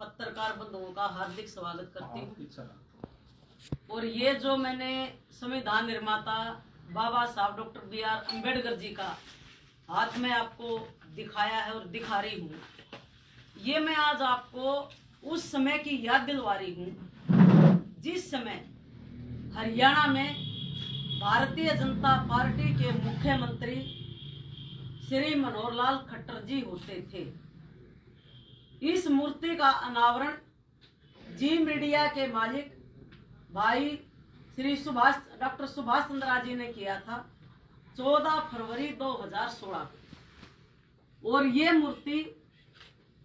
पत्रकार बंधुओं का हार्दिक स्वागत करती हूँ। और ये जो मैंने संविधान निर्माता बाबा साहब डॉक्टर B.R. अम्बेडकर जी का हाथ में आपको दिखाया है और दिखा रही हूँ, ये मैं आज आपको उस समय की याद दिलवा रही हूँ जिस समय हरियाणा में भारतीय जनता पार्टी के मुख्यमंत्री श्री मनोहर लाल खट्टर जी होते थे। इस मूर्ति का अनावरण जी मीडिया के मालिक भाई श्री डॉक्टर सुभाष चंद्रा जी ने किया था 14 फरवरी 2016 को। और ये मूर्ति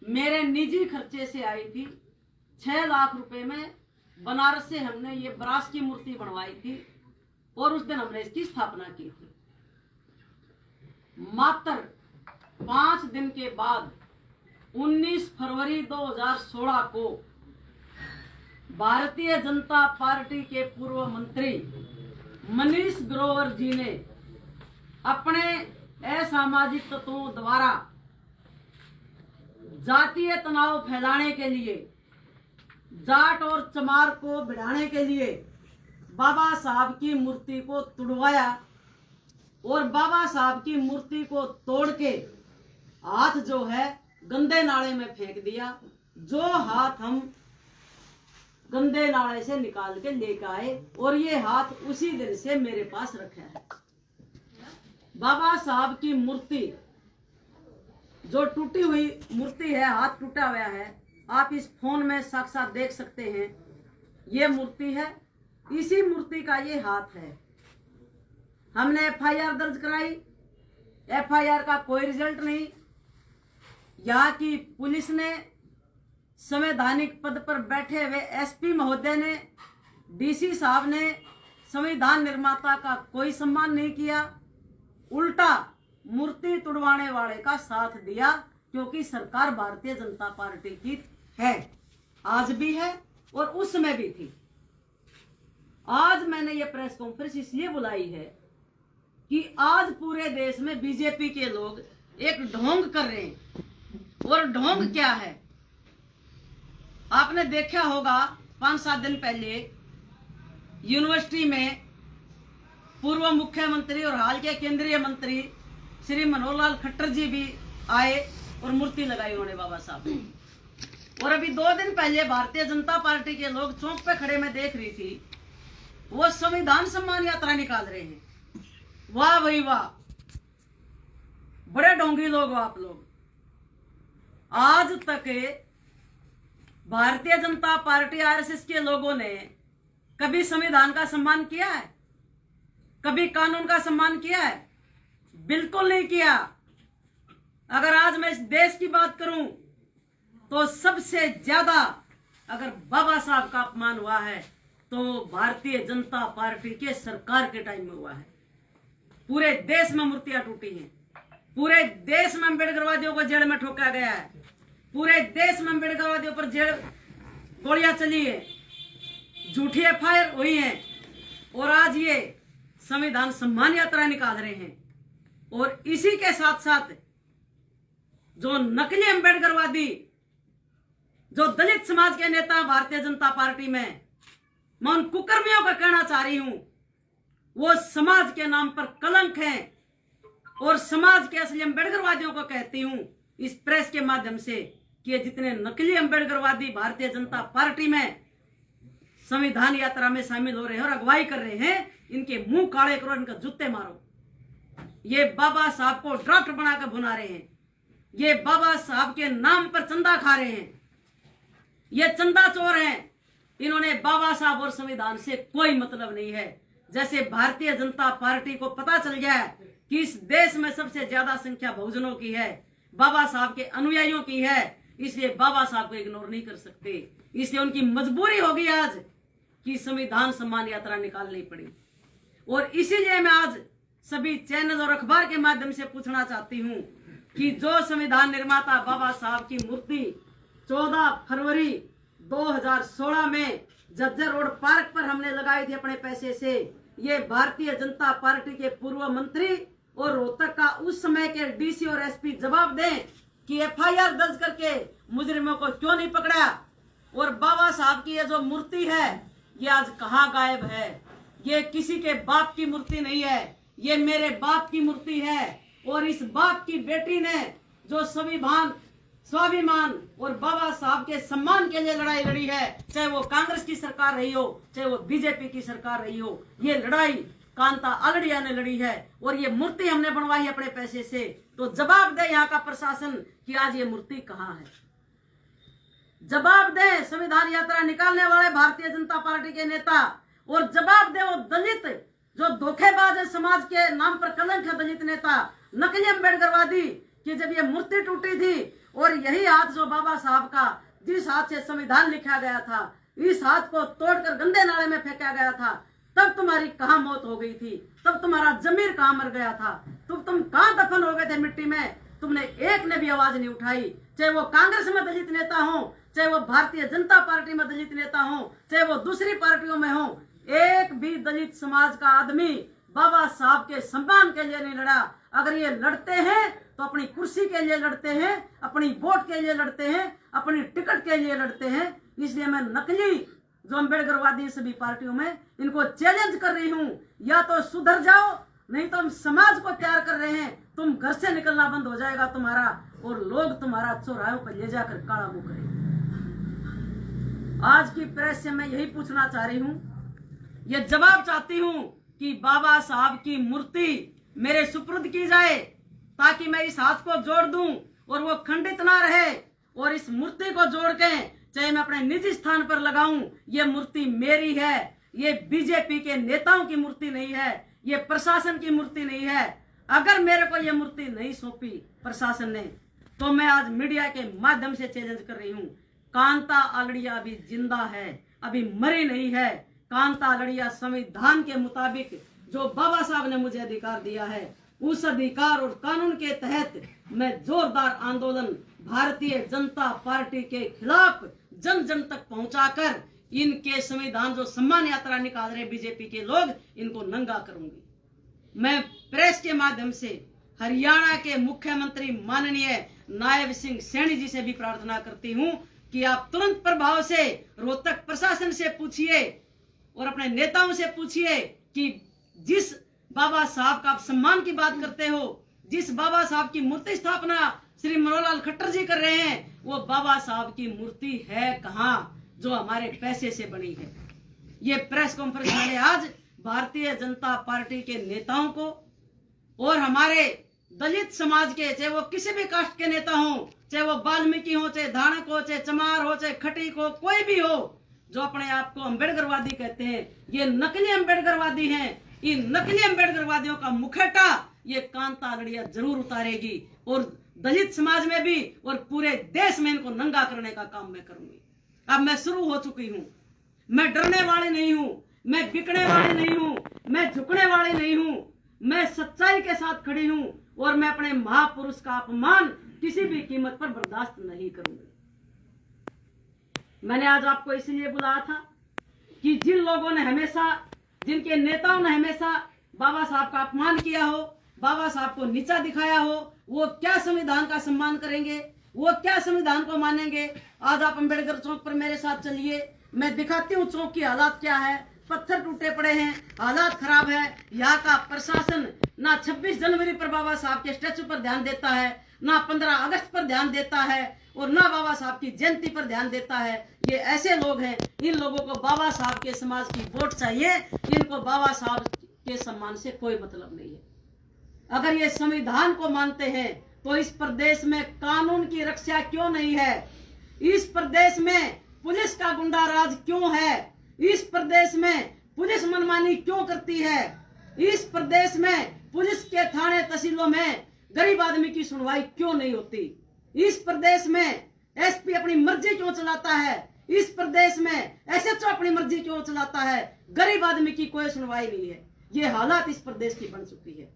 मेरे निजी खर्चे से आई थी। 6 लाख रुपए में बनारस से हमने ये ब्रास की मूर्ति बनवाई थी और उस दिन हमने इसकी स्थापना की थी। मात्र 5 दिन के बाद 19 फरवरी 2016 को भारतीय जनता पार्टी के पूर्व मंत्री मनीष ग्रोवर जी ने अपने असामाजिक तत्वों द्वारा जातीय तनाव फैलाने के लिए, जाट और चमार को भिड़ाने के लिए बाबा साहब की मूर्ति को तुड़वाया और बाबा साहब की मूर्ति को तोड़ के हाथ जो है गंदे नाले में फेंक दिया। जो हाथ हम गंदे नाले से निकाल के लेकर आए और ये हाथ उसी दिन से मेरे पास रखा है। बाबा साहब की मूर्ति जो टूटी हुई मूर्ति है, हाथ टूटा हुआ है, आप इस फोन में साक्षात देख सकते हैं। ये मूर्ति है, इसी मूर्ति का ये हाथ है। हमने FIR दर्ज कराई, FIR का कोई रिजल्ट नहीं। यहाँ की पुलिस ने, संवैधानिक पद पर बैठे हुए SP महोदय ने, DC साहब ने संविधान निर्माता का कोई सम्मान नहीं किया, उल्टा मूर्ति तुड़वाने वाले का साथ दिया, क्योंकि सरकार भारतीय जनता पार्टी की है, आज भी है और उस समय भी थी। आज मैंने ये प्रेस कॉन्फ्रेंस इसलिए बुलाई है कि आज पूरे देश में बीजेपी के लोग एक ढोंग कर रहे हैं। और ढोंग क्या है? आपने देखा होगा 5-7 दिन पहले यूनिवर्सिटी में पूर्व मुख्यमंत्री और हाल के केंद्रीय मंत्री श्री मनोहर लाल खट्टर जी भी आए और मूर्ति लगाई उन्होंने बाबा साहब। और अभी 2 दिन पहले भारतीय जनता पार्टी के लोग चौक पे खड़े में देख रही थी, वो संविधान सम्मान यात्रा निकाल रहे हैं। वाह भाई वाह, बड़े ढोंगी लोग हो आप लोग। आज तक भारतीय जनता पार्टी RSS के लोगों ने कभी संविधान का सम्मान किया है? कभी कानून का सम्मान किया है? बिल्कुल नहीं किया। अगर आज मैं इस देश की बात करूं तो सबसे ज्यादा अगर बाबा साहब का अपमान हुआ है तो भारतीय जनता पार्टी के सरकार के टाइम में हुआ है। पूरे देश में मूर्तियां टूटी हैं, पूरे देश में अम्बेडकरवादियों को जेल में ठोका गया है, पूरे देश में अम्बेडकरवादियों पर जेल गोलियां चली है, झूठी FIR हुई है और आज ये संविधान सम्मान यात्रा निकाल रहे हैं। और इसी के साथ साथ जो नकली अम्बेडकरवादी, जो दलित समाज के नेता भारतीय जनता पार्टी में, मैं उन कुकर्मियों का कहना चाह रही हूं, वो समाज के नाम पर कलंक हैं। और समाज के असली अम्बेडकरवादियों को कहती हूं इस प्रेस के माध्यम से कि ये जितने नकली अम्बेडकरवादी भारतीय जनता पार्टी में संविधान यात्रा में शामिल हो रहे हैं और अगुवाई कर रहे हैं, इनके मुंह काले करो, इनका जूते मारो। ये बाबा साहब को ड्राफ्ट बनाकर भुना रहे हैं, ये बाबा साहब के नाम पर चंदा खा रहे हैं, ये चंदा चोर हैं। इन्होंने बाबा साहब और संविधान से कोई मतलब नहीं है। जैसे भारतीय जनता पार्टी को पता चल गया है कि इस देश में सबसे ज्यादा संख्या बहुजनों की है, बाबा साहब के अनुयायियों की है, इसलिए बाबा साहब को इग्नोर नहीं कर सकते। इसलिए उनकी मजबूरी होगी आज कि संविधान सम्मान यात्रा निकालनी पड़ी। और इसीलिए मैं आज सभी चैनल और अखबार के माध्यम से पूछना चाहती हूं कि जो संविधान निर्माता बाबा साहब की मूर्ति 14 फरवरी 2016 में जज्जर रोड पार्क पर हमने लगाई थी अपने पैसे से, ये भारतीय जनता पार्टी के पूर्व मंत्री और रोहतक का उस समय के DC और SP जवाब दें कि FIR दर्ज करके मुजरिमों को क्यों नहीं पकड़ा। और बाबा साहब की ये जो मूर्ति है ये आज कहाँ गायब है। ये किसी के बाप की मूर्ति नहीं है, ये मेरे बाप की मूर्ति है। और इस बाप की बेटी ने जो स्वाभिमान और बाबा साहब के सम्मान के लिए लड़ाई लड़ी है, चाहे वो कांग्रेस की सरकार रही हो, चाहे वो बीजेपी की सरकार रही हो, ये लड़ाई कांता आलड़िया ने लड़ी है। और ये मूर्ति हमने बनवाई अपने पैसे से। तो जवाब दे यहाँ का प्रशासन कि आज ये मूर्ति कहाँ है। जवाब दे संविधान यात्रा निकालने वाले भारतीय जनता पार्टी के नेता, और जवाब दे वो दलित जो धोखेबाज है, समाज के नाम पर कलंक है, दलित नेता, नकली अम्बेडकरवादी, कि जब ये मूर्ति टूटी थी और यही हाथ जो बाबा साहब का, जिस हाथ से संविधान लिखा गया था, इस हाथ को तोड़कर गंदे नाले में फेंका गया था, तब तुम्हारी कहाँ मौत हो गई थी, तब तुम्हारा जमीर कहाँ मर गया था, तुम कहाँ दफन हो गए थे मिट्टी में। तुमने एक ने भी आवाज नहीं उठाई, चाहे वो कांग्रेस में दलित नेता हो, चाहे वो भारतीय जनता पार्टी में दलित नेता हो, चाहे वो दूसरी पार्टियों में हो। एक भी दलित समाज का आदमी बाबा साहब के सम्मान के लिए नहीं लड़ा। अगर ये लड़ते हैं तो अपनी कुर्सी के लिए लड़ते हैं, अपनी वोट के लिए लड़ते हैं, अपनी टिकट के लिए लड़ते हैं। इसलिए मैं नकली जो अम्बेडकरवादी सभी पार्टियों में, इनको चैलेंज कर रही हूँ, या तो सुधर जाओ, नहीं तो हम समाज को तैयार कर रहे हैं। तुम घर से निकलना बंद हो जाएगा तुम्हारा, और लोग तुम्हारा चौराहों पर ले जाकर काला मुंह करेंगे। आज की प्रेस से मैं यही पूछना चाह रही हूँ, ये जवाब चाहती हूँ कि बाबा साहब की मूर्ति मेरे सुपुर्द की जाए, ताकि मैं इस हाथ को जोड़ दूं और वो खंडित ना रहे। और इस मूर्ति को जोड़ के चाहे मैं अपने निजी स्थान पर लगाऊं, ये मूर्ति मेरी है, ये बीजेपी के नेताओं की मूर्ति नहीं है, ये प्रशासन की मूर्ति नहीं है। अगर मेरे को ये मूर्ति नहीं सौंपी प्रशासन ने, तो मैं आज मीडिया के माध्यम से चैलेंज कर रही हूँ, कांता आलड़िया अभी जिंदा है, अभी मरी नहीं है। कांता आलड़िया संविधान के मुताबिक जो बाबा साहब ने मुझे अधिकार दिया है, उस अधिकार और कानून के तहत मैं जोरदार आंदोलन भारतीय जनता पार्टी के खिलाफ जन जन तक पहुंचाकर इनके संविधान जो सम्मान यात्रा निकाल रहे बीजेपी के लोग, इनको नंगा करूंगी। मैं प्रेस के माध्यम से हरियाणा के मुख्यमंत्री माननीय नायब सिंह सैनी जी से भी प्रार्थना करती हूं कि आप तुरंत प्रभाव से रोहतक प्रशासन से पूछिए और अपने नेताओं से पूछिए कि जिस बाबा साहब का आप सम्मान की बात करते हो, जिस बाबा साहब की मूर्ति स्थापना श्री मनोहर लाल खट्टर जी कर रहे हैं, वो बाबा साहब की मूर्ति है कहाँ जो हमारे पैसे से बनी है। ये प्रेस कॉन्फ्रेंस मैंने आज भारतीय जनता पार्टी के नेताओं को और हमारे दलित समाज के, चाहे वो किसी भी कास्ट के नेता हो, चाहे वो वाल्मीकि हो, चाहे धानक हो, चाहे चमार हो, चाहे खटीक हो, कोई भी हो, जो अपने आप को अम्बेडकरवादी कहते हैं, ये नकली अम्बेडकरवादी हैं। इन नकली अम्बेडकरवादियों का मुखौटा ये कांता आलड़िया जरूर उतारेगी, और दलित समाज में भी और पूरे देश में इनको नंगा करने का काम मैं करूंगी। अब मैं शुरू हो चुकी हूँ, मैं डरने वाली नहीं हूँ, मैं बिकने वाली नहीं हूँ, मैं झुकने वाली नहीं हूँ, मैं सच्चाई के साथ खड़ी हूँ, और मैं अपने महापुरुष का अपमान किसी भी कीमत पर बर्दाश्त नहीं करूंगी। मैंने आज आपको इसलिए बुलाया था कि जिन लोगों ने हमेशा, जिनके नेताओं ने हमेशा बाबा साहब का अपमान किया हो, बाबा साहब को नीचा दिखाया हो, वो क्या संविधान का सम्मान करेंगे, वो क्या संविधान को मानेंगे। आज आप अंबेडकर चौक पर मेरे साथ चलिए, मैं दिखाती हूँ चौक की हालात क्या है। पत्थर टूटे पड़े हैं, हालात खराब है। यहाँ का प्रशासन ना 26 जनवरी पर बाबा साहब के स्टैचू पर ध्यान देता है, ना 15 अगस्त पर ध्यान देता है, और ना बाबा साहब की जयंती पर ध्यान देता है। ये ऐसे लोग हैं, इन लोगों को बाबा साहब के समाज की वोट चाहिए, इनको बाबा साहब के सम्मान से कोई मतलब नहीं है। अगर ये संविधान को मानते हैं तो इस प्रदेश में कानून की रक्षा क्यों नहीं है? इस प्रदेश में पुलिस का गुंडा राज क्यों है? इस प्रदेश में पुलिस मनमानी क्यों करती है? इस प्रदेश में पुलिस के थाने तहसीलों में गरीब आदमी की सुनवाई क्यों नहीं होती? इस प्रदेश में एसपी अपनी मर्जी क्यों चलाता है? इस प्रदेश में एसएचओ अपनी मर्जी क्यों चलाता है? गरीब आदमी की कोई सुनवाई नहीं है। ये हालात इस प्रदेश की बन चुकी है।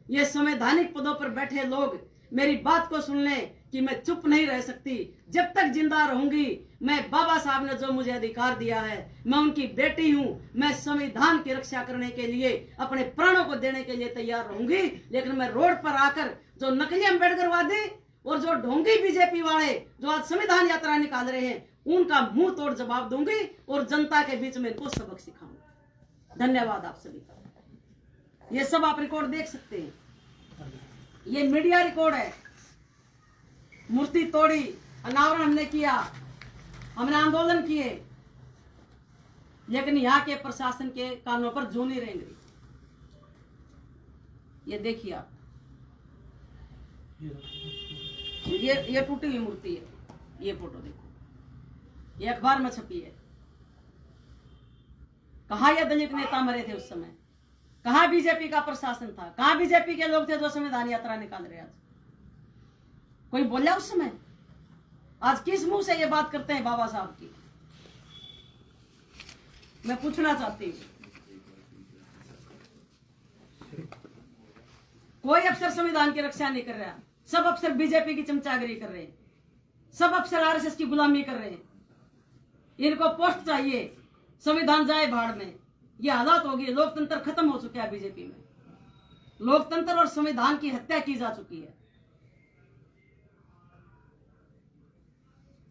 ये संवैधानिक पदों पर बैठे लोग मेरी बात को सुन लें कि मैं चुप नहीं रह सकती। जब तक जिंदा रहूंगी, मैं बाबा साहब ने जो मुझे अधिकार दिया है, मैं उनकी बेटी हूं, मैं संविधान की रक्षा करने के लिए अपने प्राणों को देने के लिए तैयार रहूंगी। लेकिन मैं रोड पर आकर जो नकली अम्बेडकरवादी और जो ढोंगी बीजेपी वाले जो आज संविधान यात्रा निकाल रहे हैं उनका मुंह तोड़ जवाब दूंगी और जनता के बीच में इनको सबक सिखाऊंगी। धन्यवाद आप सभी का। ये सब आप रिकॉर्ड देख सकते हैं, ये मीडिया रिकॉर्ड है। मूर्ति तोड़ी, अनावरण हमने किया, हमने आंदोलन किए, लेकिन यहाँ के प्रशासन के कानों पर जू नहीं रहेंगे। ये देखिए आप, ये टूटी हुई मूर्ति है, ये फोटो देखो, ये अखबार में छपी है। कहाँ ये दलित नेता मरे थे उस समय? कहाँ बीजेपी का प्रशासन था? कहाँ बीजेपी के लोग थे जो संविधान यात्रा निकाल रहे? आज कोई बोला उस समय? आज किस मुंह से ये बात करते हैं बाबा साहब की? मैं पूछना चाहती हूँ। कोई अफसर संविधान की रक्षा नहीं कर रहा, सब अफसर बीजेपी की चमचागिरी कर रहे हैं, सब अफसर आरएसएस की गुलामी कर रहे हैं। इनको पोस्ट चाहिए, संविधान जाए भाड़ में। ये हालात होगी, लोकतंत्र खत्म हो चुका है बीजेपी में, लोकतंत्र और संविधान की हत्या की जा चुकी है।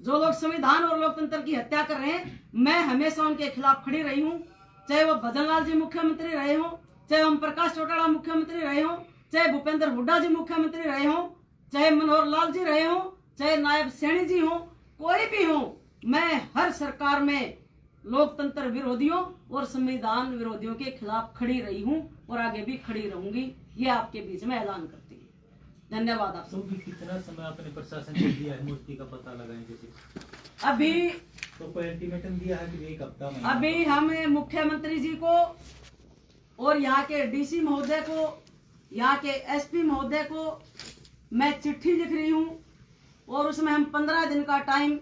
जो लोग संविधान और लोकतंत्र की हत्या कर रहे हैं, मैं हमेशा उनके खिलाफ खड़ी रही हूं, चाहे वो भजनलाल जी मुख्यमंत्री रहे हो, चाहे ओम प्रकाश चौटाला मुख्यमंत्री रहे हो, चाहे भूपेंद्र हुड्डा जी मुख्यमंत्री रहे हो, चाहे मनोहर लाल जी रहे हो, चाहे नायब सैनी जी हो, कोई भी हो, मैं हर सरकार में लोकतंत्र विरोधियों और संविधान विरोधियों के खिलाफ खड़ी रही हूं और आगे भी खड़ी रहूंगी। ये आपके बीच में ऐलान करती है। धन्यवाद आप सब। कितना समय आपने प्रशासन को दिया है मूर्ति का पता लगाने के लिए? अभी तो कोई अल्टीमेटम दिया है कि एक हफ्ता में? अभी हम मुख्यमंत्री जी को और यहाँ के डीसी महोदय को, यहाँ के एसपी महोदय को मैं चिट्ठी लिख रही हूँ और उसमें हम 15 दिन का टाइम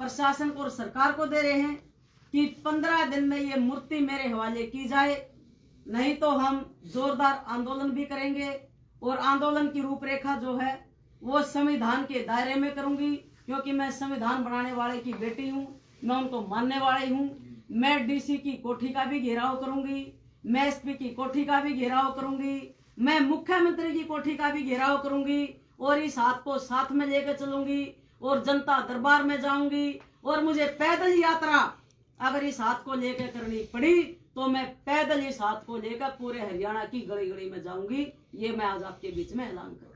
प्रशासन को और सरकार को दे रहे हैं कि 15 दिन में ये मूर्ति मेरे हवाले की जाए, नहीं तो हम जोरदार आंदोलन भी करेंगे। और आंदोलन की रूपरेखा जो है वो संविधान के दायरे में करूंगी, क्योंकि मैं संविधान बनाने वाले की बेटी हूँ, मैं उनको मानने वाली हूँ। मैं डीसी की कोठी का भी घेराव करूंगी, मैं एसपी की कोठी का भी घेराव करूंगी, मैं मुख्यमंत्री की कोठी का भी घेराव करूंगी और इस हाथ को साथ में लेकर चलूंगी और जनता दरबार में जाऊंगी। और मुझे पैदल यात्रा अगर इस हाथ को लेकर करनी पड़ी तो मैं पैदल इस हाथ को लेकर पूरे हरियाणा की गली गली में जाऊंगी। ये मैं आज आपके बीच में ऐलान करूं।